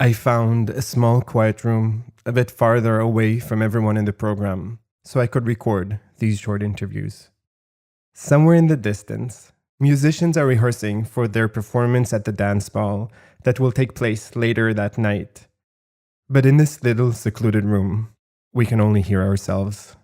I found a small quiet room a bit farther away from everyone in the program so I could record these short interviews. Somewhere in the distance, musicians are rehearsing for their performance at the dance ball that will take place later that night. But in this little secluded room, we can only hear ourselves.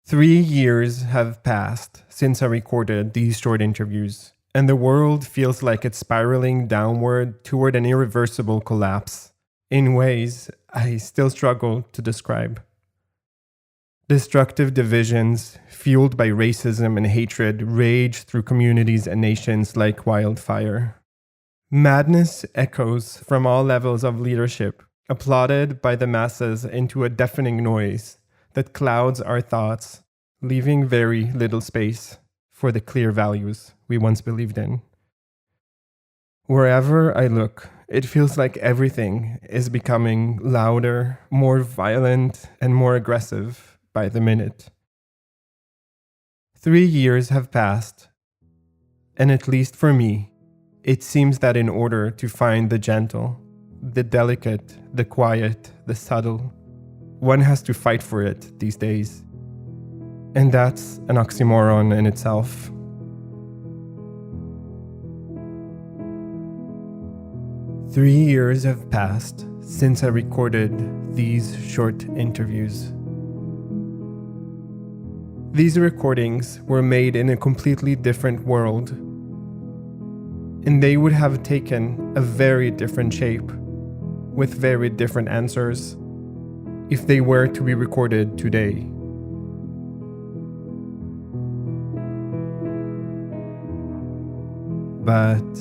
3 years have passed since I recorded these short interviews, and the world feels like it's spiraling downward toward an irreversible collapse, in ways I still struggle to describe. Destructive divisions, fueled by racism and hatred, rage through communities and nations like wildfire. Madness echoes from all levels of leadership, applauded by the masses into a deafening noise that clouds our thoughts, leaving very little space for the clear values we once believed in. Wherever I look, it feels like everything is becoming louder, more violent, and more aggressive by the minute. 3 years have passed, and at least for me, it seems that in order to find the gentle, the delicate, the quiet, the subtle, one has to fight for it these days. And that's an oxymoron in itself. Three years have passed since I recorded these short interviews. These recordings were made in a completely different world, and they would have taken a very different shape, with very different answers, if they were to be recorded today. But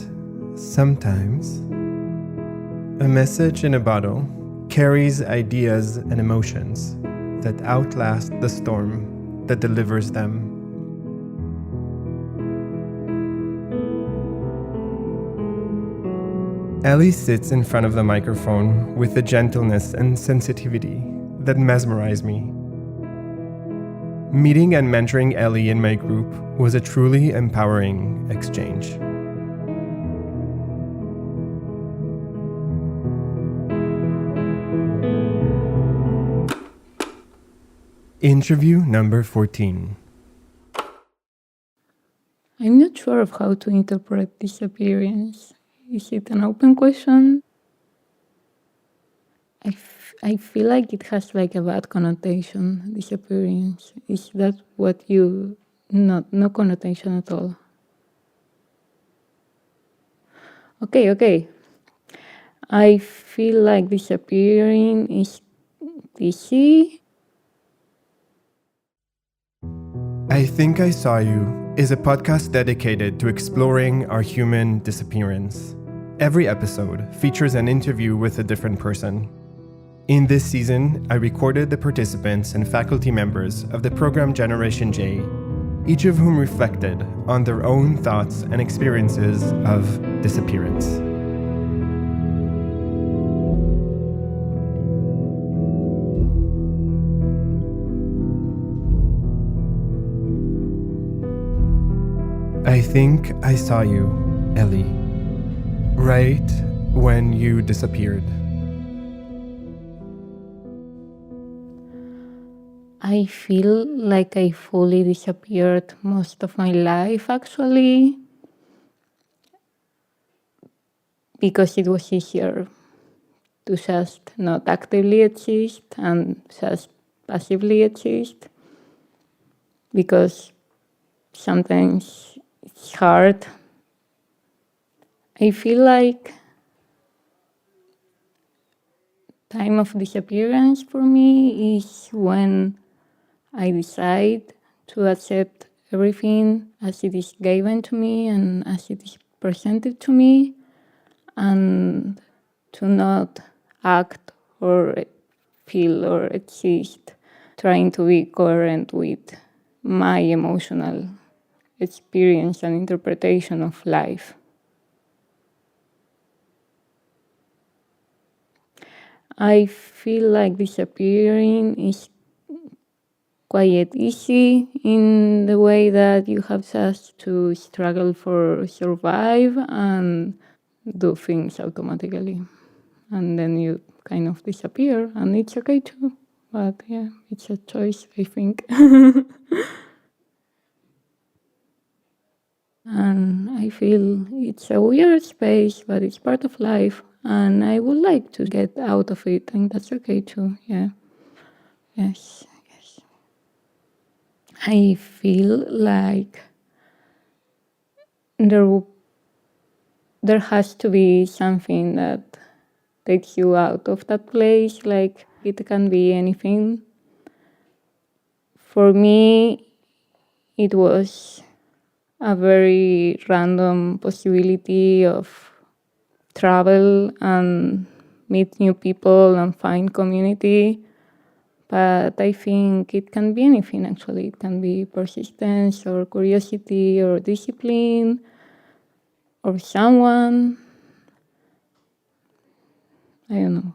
sometimes, a message in a bottle carries ideas and emotions that outlast the storm that delivers them. Ellie sits in front of the microphone with a gentleness and sensitivity that mesmerize me. Meeting and mentoring Ellie in my group was a truly empowering exchange. Interview number 14. I'm not sure of how to interpret disappearance. Is it an open question? I feel like it has like a bad connotation, disappearance. Is that what you... No connotation at all. Okay. I feel like disappearing is easy. I Think I Saw You is a podcast dedicated to exploring our human disappearance. Every episode features an interview with a different person. In this season, I recorded the participants and faculty members of the program Generation J, each of whom reflected on their own thoughts and experiences of disappearance. I think I saw you, Ellie, right when you disappeared. I feel like I fully disappeared most of my life, actually, because it was easier to just not actively exist and just passively exist, because sometimes it's hard. I feel like time of disappearance for me is when I decide to accept everything as it is given to me and as it is presented to me, and to not act or feel or exist trying to be coherent with my emotional experience and interpretation of life. I feel like disappearing is quite easy in the way that you have just to struggle for survive and do things automatically. and then you kind of disappear, and it's okay too. But yeah, it's a choice, I think. And I feel it's a weird space, but it's part of life, and I would like to get out of it, and that's okay too. Yeah. Yes. Yes. I feel like there has to be something that takes you out of that place. Like, it can be anything. For me, it was a very random possibility of travel and meet new people and find community. But I think it can be anything, actually. It can be persistence or curiosity or discipline or someone. I don't know.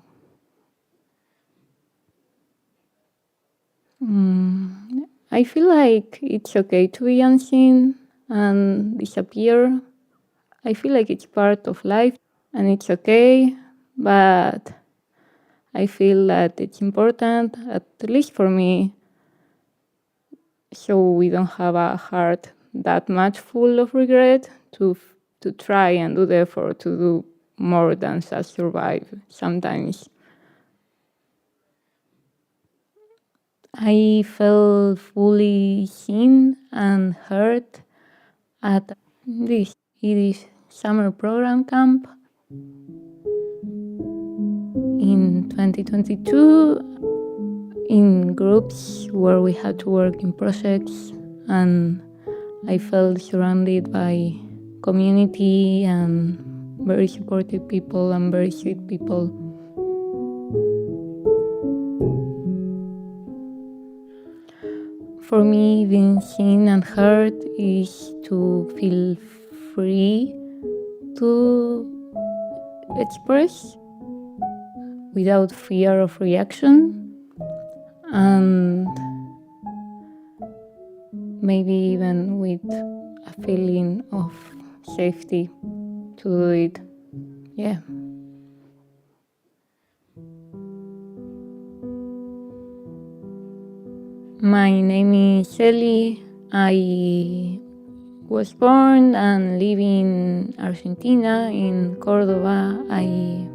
I feel like it's okay to be unseen and disappear. I feel like it's part of life and it's okay, but I feel that it's important, at least for me, so we don't have a heart that much full of regret to try and do the effort to do more than just survive sometimes. I felt fully seen and heard at this Yiddish summer program camp in 2022 in groups where we had to work in projects, and I felt surrounded by community and very supportive people and very sweet people. For me, being seen and heard is to feel free to express without fear of reaction, and maybe even with a feeling of safety to do it. Yeah. My name is Ellie. I was born and live in Argentina, in Cordoba. I'm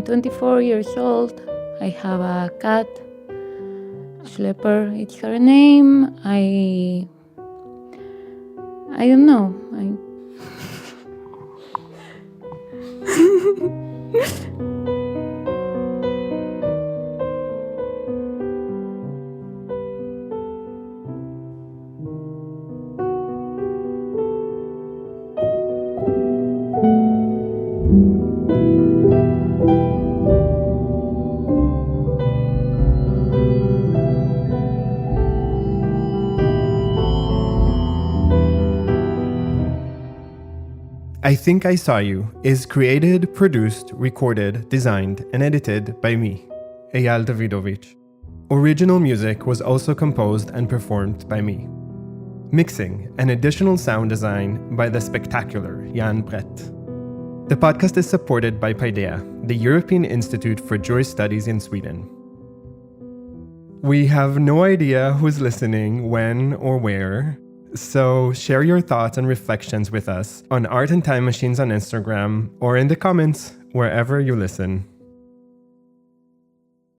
24 years old. I have a cat, Schlepper, it's her name. I don't know. I Think I Saw You is created, produced, recorded, designed, and edited by me, Eyal Davidovitch. Original music was also composed and performed by me. Mixing and additional sound design by the spectacular Jan Brett. The podcast is supported by Paideia, the European Institute for Jewish Studies in Sweden. We have no idea who's listening, when, or where, so share your thoughts and reflections with us on Art and Time Machines on Instagram or in the comments wherever you listen.